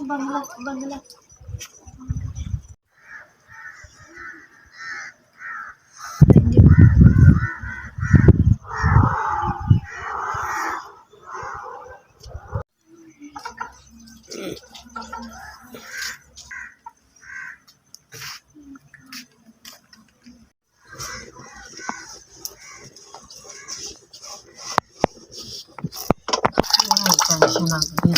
बंगला बंगला tension आ गई।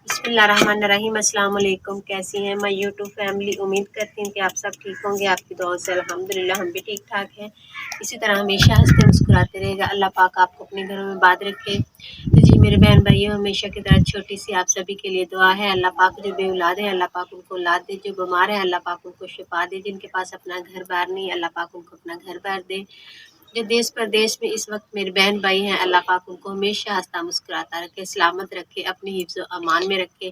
बिस्मिल्लाहिर्रहमानिर्रहीम, अस्सलाम वालेकुम। कैसी हैं मैं यूट्यूब फैमिली? उम्मीद करती हूँ कि आप सब ठीक होंगे। आपकी दुआओं से अल्हम्दुलिल्लाह हम भी ठीक ठाक हैं। इसी तरह हमेशा हंसते मुस्कुराते रहेगा। अल्लाह पाक आपको अपने घरों में बात रखे। तो जी मेरे बहन भाइयों, हमेशा की तरह छोटी सी आप सभी के लिए दुआ है। अल्लाह पाक जो बे औलाद है अल्लाह पाक उनको औलाद दे, जो बीमार है अल्लाह पाक उनको शिफा दे, जिनके पास अपना घर बार नहीं अल्लाह पाक उनको अपना घर बार दे, जो देश प्रदेश में इस वक्त मेरे बहन भाई हैं अल्लाह पाक उनको हमेशा हंसता मुस्कुराता रखे, सलामत रखे, अपने हिफ्ज़ अमान में रखे।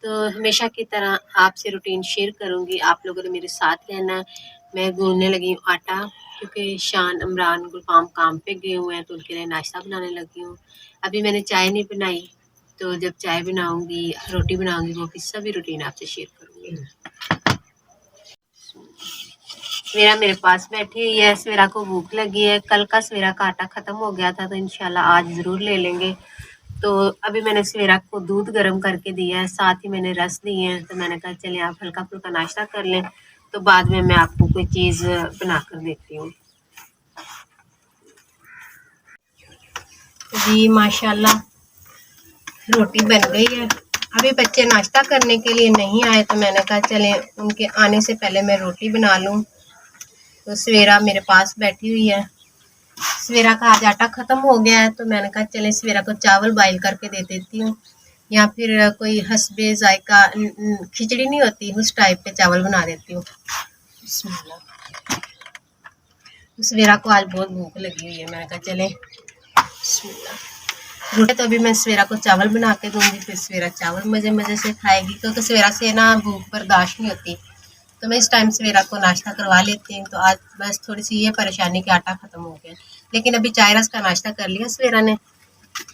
तो हमेशा की तरह आपसे रूटीन शेयर करूँगी, आप लोगों ने मेरे साथ रहना। मैं गूंदने लगी हूँ आटा, क्योंकि शान, इमरान, गुलफाम काम पे गए हुए हैं तो उनके लिए नाश्ता बनाने लगी हूँ। अभी मैंने चाय नहीं बनाई, तो जब चाय बनाऊँगी, रोटी बनाऊँगी, वो भी सभी रूटीन आपसे शेयर करूँगी। सवेरा मेरे पास बैठी हुई है। सवेरा को भूख लगी है। कल का सवेरा का आटा ख़त्म हो गया था, तो इंशाल्लाह आज ज़रूर ले लेंगे। तो अभी मैंने सवेरा को दूध गर्म करके दिया है, साथ ही मैंने रस दिए हैं। तो मैंने कहा चले आप हल्का फुल्का नाश्ता कर लें, तो बाद में मैं आपको कोई चीज़ बना कर देती हूँ। जी माशाल्लाह रोटी बन गई है। अभी बच्चे नाश्ता करने के लिए नहीं आए, तो मैंने कहा चले उनके आने से पहले मैं रोटी बना लूँ। तो सवेरा मेरे पास बैठी हुई है। सवेरा का आज आटा ख़त्म हो गया है, तो मैंने कहा चले सवेरा को चावल बॉईल करके दे देती हूँ, या फिर कोई हस्बे जायका खिचड़ी नहीं होती उस टाइप के चावल बना देती हूँ। सवेरा को आज बहुत भूख लगी हुई है, मैंने कहा चले रोटी। तो अभी मैं सवेरा को चावल बना के दूँगी, फिर सवेरा चावल मज़े मज़े से खाएगी, क्योंकि सवेरा से ना भूख बर्दाश्त नहीं होती। तो मैं इस टाइम सवेरा को नाश्ता करवा लेती हूँ। तो आज बस थोड़ी सी ये परेशानी कि आटा ख़त्म हो गया, लेकिन अभी चाय रस का नाश्ता कर लिया सवेरा ने।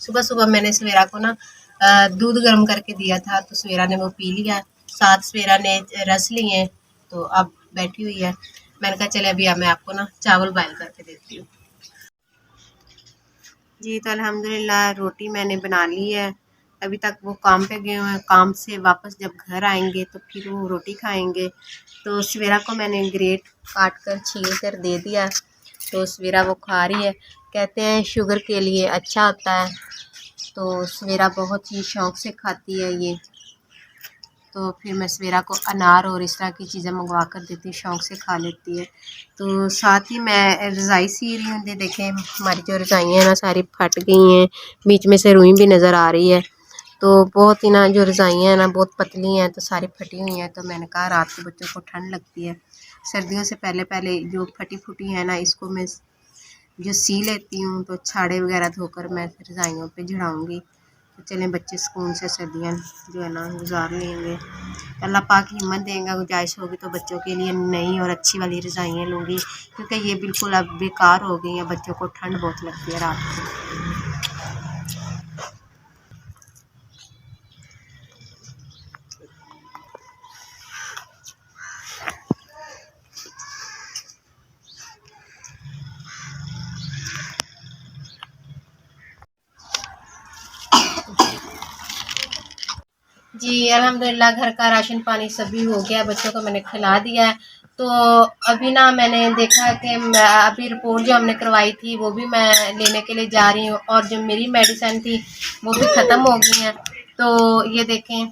सुबह सुबह मैंने सवेरा को ना दूध गर्म करके दिया था, तो सवेरा ने वो पी लिया। साथ सवेरा ने रस लिए, तो अब बैठी हुई है। मैंने कहा चले अभी मैं आपको ना चावल बॉयल करके देती हूँ। जी तो अल्हम्दुलिल्लाह रोटी मैंने बना ली है। अभी तक वो काम पे गए हुए हैं, काम से वापस जब घर आएंगे तो फिर वो रोटी खाएंगे। तो सवेरा को मैंने ग्रेट काट कर छील कर दे दिया, तो सवेरा वो खा रही है। कहते हैं शुगर के लिए अच्छा होता है, तो सवेरा बहुत ही शौक़ से खाती है ये। तो फिर मैं सवेरा को अनार और इस तरह की चीज़ें मंगवा कर देती हूँ, शौक़ से खा लेती है। तो साथ ही मैं रज़ाई सी रही हूँ। देखें हमारी जो रज़ाई हैं ना सारी फट गई हैं, बीच में से रुई भी नज़र आ रही है। तो बहुत ही ना जो रज़ाई हैं ना बहुत पतली हैं, तो सारी फटी हुई हैं। तो मैंने कहा रात को बच्चों को ठंड लगती है, सर्दियों से पहले पहले जो फटी फूटी है ना इसको मैं जो सी लेती हूँ, तो छाड़े वगैरह धोकर मैं रज़ाइयों पे झड़ाऊँगी। तो चलें बच्चे सुकून से सर्दियाँ जो है ना गुजार लेंगे। अल्लाह पाक हिम्मत देगा, गुंजाइश होगी तो बच्चों के लिए नई और अच्छी वाली रज़ाइयाँ लूँगी, क्योंकि ये बिल्कुल अब बेकार हो गई हैं। बच्चों को ठंड बहुत लगती है रात को। जी अल्हम्दुलिल्लाह घर का राशन पानी सभी हो गया, बच्चों को मैंने खिला दिया है। तो अभी ना मैंने देखा कि अभी रिपोर्ट जो हमने करवाई थी वो भी मैं लेने के लिए जा रही हूँ, और जो मेरी मेडिसिन थी वो भी ख़त्म हो गई हैं। तो ये देखें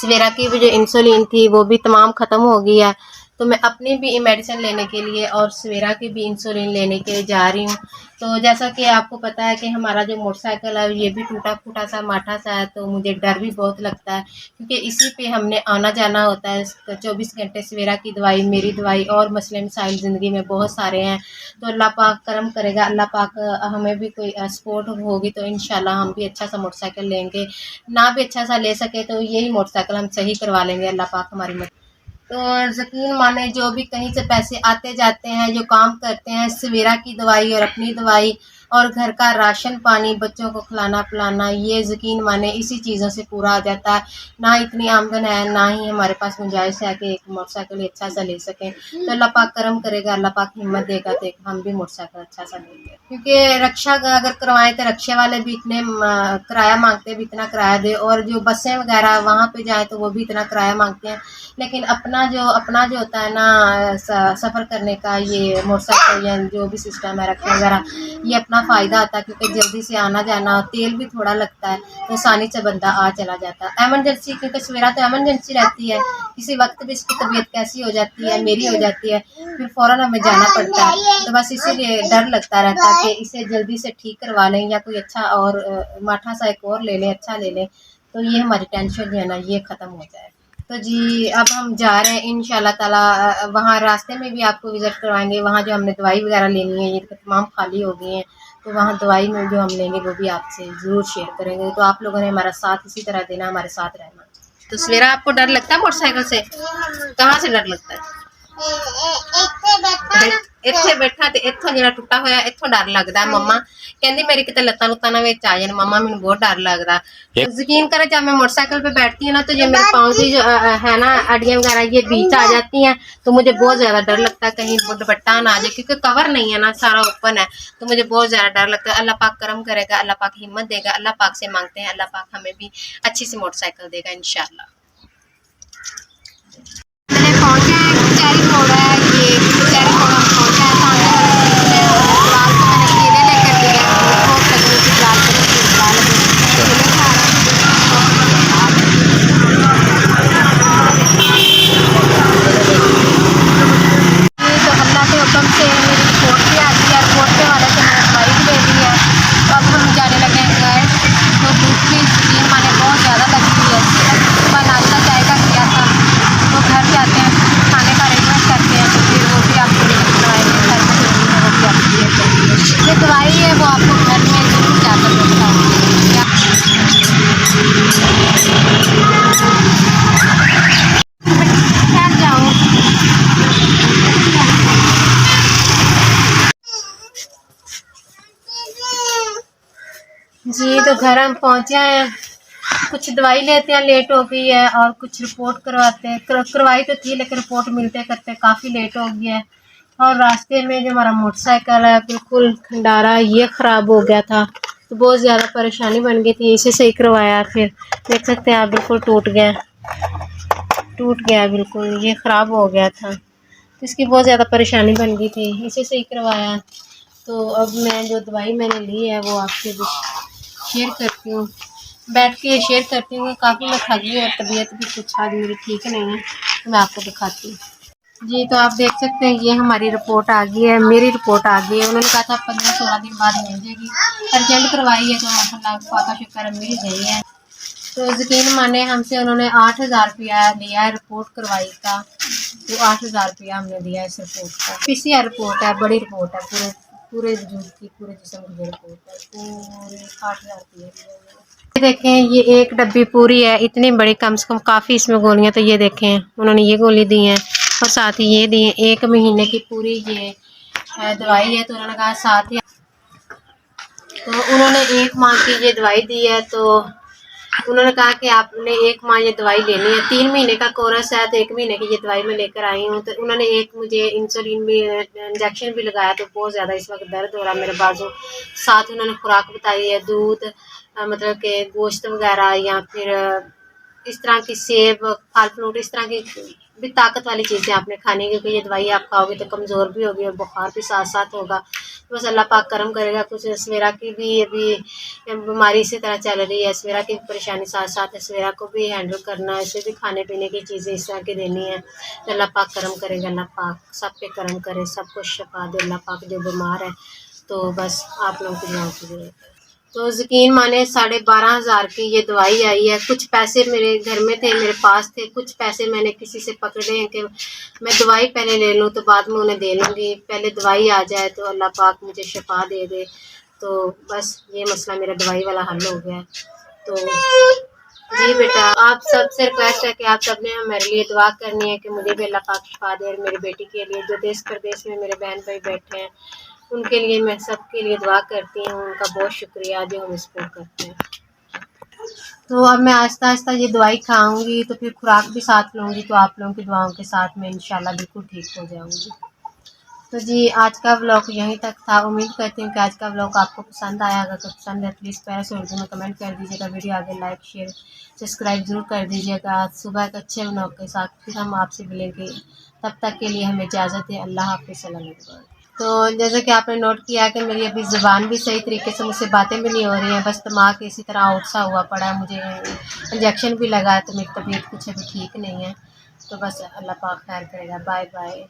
सवेरा की भी जो इंसुलिन थी वो भी तमाम ख़त्म हो गई है। तो मैं अपनी भी मेडिसिन लेने के लिए और सवेरा की भी इंसुलिन लेने के लिए जा रही हूँ। तो जैसा कि आपको पता है कि हमारा जो मोटरसाइकिल है ये भी टूटा फूटा सा माठा सा है, तो मुझे डर भी बहुत लगता है, क्योंकि इसी पे हमने आना जाना होता है 24 घंटे। सवेरा की दवाई, मेरी दवाई और मसले मसाइल ज़िंदगी में बहुत सारे हैं। तो अल्लाह पाक करम करेगा, अल्लाह पाक हमें भी कोई सपोर्ट होगी तो इंशाल्लाह हम भी अच्छा सा मोटरसाइकिल लेंगे। ना भी अच्छा सा ले सके तो यही मोटरसाइकिल हम सही करवा लेंगे, अल्लाह पाक हमारी मदद। तो यकीन माने जो भी कहीं से पैसे आते जाते हैं, जो काम करते हैं, सवेरा की दवाई और अपनी दवाई और घर का राशन पानी, बच्चों को खिलाना पिलाना, ये यकीन माने इसी चीज़ों से पूरा आ जाता है। ना इतनी आमदन है, ना ही हमारे पास गुंजाइश है कि एक मोटरसाइकिल अच्छा सा ले सकें। तो अल्लाह पाक करम करेगा, अल्लाह पाक हिम्मत देगा तो हम भी मोटरसाइकिल अच्छा सा लेंगे। क्योंकि रक्षा अगर करवाएं तो रक्षा वाले भी इतने किराया मांगते हैं, भी इतना किराया दे, और जो बसें वगैरह वहाँ पे जाए तो वो भी इतना किराया मांगते हैं। लेकिन अपना जो होता है ना, सफ़र करने का, ये मोटरसाइकिल या जो भी सिस्टम है रक्षा वगैरह, ये अपना फ़ायदा आता है क्योंकि जल्दी से आना जाना, तेल भी थोड़ा लगता है, तो आसानी से बंदा आ चला जाता है। एमरजेंसी, क्योंकि सवेरा तो एमरजेंसी रहती है, किसी वक्त भी इसकी तबीयत कैसी हो जाती है, मेरी हो जाती है, फिर फ़ौरन हमें जाना पड़ता है। तो बस इसीलिए डर लगता रहता है कि इसे जल्दी से ठीक करवा लें या कोई अच्छा और माठा सा एक और ले लें, अच्छा ले लें, तो ये हमारी टेंशन जो है ना ये ख़त्म हो जाए। तो जी अब हम जा रहे हैं इंशाल्लाह ताला, वहाँ रास्ते में भी आपको विज़िट करवाएंगे। वहाँ जो हमने दवाई वगैरह लेनी है, ये तमाम खाली हो गई हैं, तो वहाँ दवाई में जो हम लेंगे वो भी आपसे ज़रूर शेयर करेंगे। तो आप लोगों ने हमारा साथ इसी तरह देना, हमारे साथ रहना। तो सवेरा आपको डर लगता है मोटरसाइकिल से? कहाँ से डर लगता है? ਇੱਥੇ ਬੈਠਾ ਤੇ ਇੱਥੋਂ ਜਿਹੜਾ ਟੁੱਟਾ ਹੋਇਆ ਇੱਥੋਂ ਡਰ ਲੱਗਦਾ। ਮੰਮਾ ਕਹਿੰਦੀ मेरी कितने लत्तां लुत्तां ना विच आ जाए, मम्मा मैंने बहुत डर लगता। यकीन करें जब मैं मोटरसाइकिल पे बैठती हूँ ना, तो जो मेरे पाँव की जो है ना हड्डियाँ वगैरह ये बीच आ जाती हैं, तो मुझे बहुत ज़्यादा डर लगता है कहीं दुपट्टा ना आ जाए, क्योंकि कवर नहीं है ना, सारा ओपन है, तो मुझे बहुत ज़्यादा डर लगता है। अल्लाह पाक करम करेगा, अल्लाह पाक हिम्मत देगा, अल्लाह पाक से मांगते हैं, अल्लाह पाक हमें भी अच्छी सी मोटरसाइकिल देगा इंशाल्लाह। मैंने पहुँचा है कचहरी मोड़ है, ये कचहरी मोड़ हम पहुँचा है। सामने फिलहाल तो मैंने केले लेकर दिए हैं, भूख लग रही थी फिलहाल, केले खा रहे हैं। ये तो अल्लाह के हुक्म से मेरी रिपोर्ट भी आ गई है, रिपोर्ट के वाले से मैंने दवाई भी ले ली है। तो अब हम जाने लगे हैं घर। तो भूख भी यकीन माने बहुत ज़्यादा लगी हुई है। सुबह नाश्ता चाय का किया था, तो घर जाते हैं खाने का अरेंजमेंट करते हैं, तो फिर वो भी आपको करवाएंगे। घर में जो भी है वो भी आपको शेयर करेंगे। ये दवाई है वो आपको घर में ज़रूर जाकर बताऊँगी। ठहर जाओ। जी तो घर हम पहुँचे हैं, कुछ दवाई लेते हैं, लेट हो गई है, और कुछ रिपोर्ट करवाते हैं। करवाई तो थी लेकिन रिपोर्ट मिलते करते काफ़ी लेट हो गया है। और रास्ते में जो हमारा मोटरसाइकिल है बिल्कुल खंडारा ये ख़राब हो गया था, तो बहुत ज़्यादा परेशानी बन गई थी। इसे सही करवाया, फिर देख सकते हैं आप बिल्कुल टूट गया बिल्कुल, ये ख़राब हो गया था, तो इसकी बहुत ज़्यादा परेशानी बन गई थी। इसे सही करवाया, तो अब मैं जो दवाई मैंने ली है वो आपसे शेयर करती हूँ, बैठ के शेयर करती हूँ। काफ़ी मैं थक गई और तबीयत भी कुछ आज मेरी ठीक नहीं है, तो मैं आपको दिखाती हूँ। जी तो आप देख सकते हैं ये हमारी रिपोर्ट आ गई है, मेरी रिपोर्ट आ गई है। उन्होंने कहा था 15-16 दिन बाद मिल जाएगी, अर्जेंट करवाई है तो अल्लाह का शुक्र मिल गई है। तो यकीन माने हमसे उन्होंने 8,000 रुपया लिया है रिपोर्ट करवाई का, तो 8,000 रुपया हमने दिया इस रिपोर्ट का। PCR रिपोर्ट है, बड़ी रिपोर्ट है, पूरे वजूद की, पूरे जिस्म की रिपोर्ट है, पूरे 8,000 रुपये। देखें ये एक डब्बी पूरी है, इतनी बड़ी, कम से कम काफ़ी इसमें गोलियां। तो ये देखें उन्होंने ये गोली दी हैं और साथ ही ये दी है 1 महीने की पूरी ये दवाई है। तो उन्होंने कहा साथ ही, तो उन्होंने 1 माह की ये दवाई दी है। तो उन्होंने कहा कि आपने 1 माह ये दवाई लेनी है, 3 महीने का कोर्स है, तो 1 महीने की ये दवाई मैं लेकर आई हूँ। तो उन्होंने एक मुझे इंसुलिन भी इंजेक्शन भी लगाया, तो बहुत ज़्यादा इस वक्त दर्द हो रहा है मेरे बाजू। साथ उन्होंने खुराक बताई है, दूध मतलब कि गोश्त वगैरह, या फिर इस तरह की सेब, फल फ्रूट, इस तरह की भी ताकत वाली चीज़ें आपने खानी, क्योंकि ये दवाई आप खाओगे तो कमज़ोर भी होगी और बुखार भी साथ साथ होगा। बस अल्लाह पाक करम करेगा। कुछ सवेरा की भी अभी बीमारी इसी तरह चल रही है, सवेरा की परेशानी साथ साथ है, सवेरा को भी हैंडल करना है, इसे भी खाने पीने की चीज़ें इस तरह की देनी है। तो अल्लाह पाक करम करेगा, अल्लाह पाक सब पे करम करे, सबको शफा दे अल्लाह पाक। जो बीमार है तो बस आप लोगों की दुआओं की ज़रूरत है। तो यकीन माने 12,500 की ये दवाई आई है। कुछ पैसे मेरे घर में थे, मेरे पास थे, कुछ पैसे मैंने किसी से पकड़े हैं कि मैं दवाई पहले ले लूँ तो बाद में उन्हें दे लूँगी, पहले दवाई आ जाए तो अल्लाह पाक मुझे शफा दे दे। तो बस ये मसला मेरा दवाई वाला हल हो गया। तो जी बेटा, आप सबसे रिक्वेस्ट है कि आप सब ने मेरे लिए दुआ करनी है कि मुझे भी अल्लाह पाक शिफा दे और मेरी बेटी के लिए जो देश प्रदेश में मेरे बहन भाई बैठे हैं उनके लिए मैं सबके लिए दुआ करती हूँ। उनका बहुत शुक्रिया जो हम सपोर्ट करते हैं। तो अब मैं आहिस्ता-आहिस्ता ये दवाई खाऊँगी तो फिर खुराक भी साथ लूँगी, तो आप लोगों की दुआओं के साथ मैं इंशाल्लाह बिल्कुल ठीक हो जाऊँगी। तो जी आज का व्लॉग यहीं तक था। उम्मीद करती हूँ कि आज का व्लॉग आपको पसंद आया। अगर तो पसंद है प्लीज़ प्यारे से उर्दू में कमेंट कर दीजिएगा। वीडियो आगे लाइक शेयर सब्सक्राइब ज़रूर कर दीजिएगा। सुबह एक अच्छे व्लॉग के साथ फिर हम आपसे मिलेंगे। तब तक के लिए हमें इजाज़त है। अल्लाह हाफ़िज़। सलाम अलैकुम। तो जैसे कि आपने नोट किया कि मेरी अभी ज़ुबान भी सही तरीके से मुझसे बातें भी नहीं हो रही हैं, बस दिमाग इसी तरह आउट सा हुआ पड़ा है। मुझे इंजेक्शन भी लगा है तो मेरी तबीयत कुछ अभी ठीक नहीं है। तो बस अल्लाह पाक खैर करेगा। Bye bye.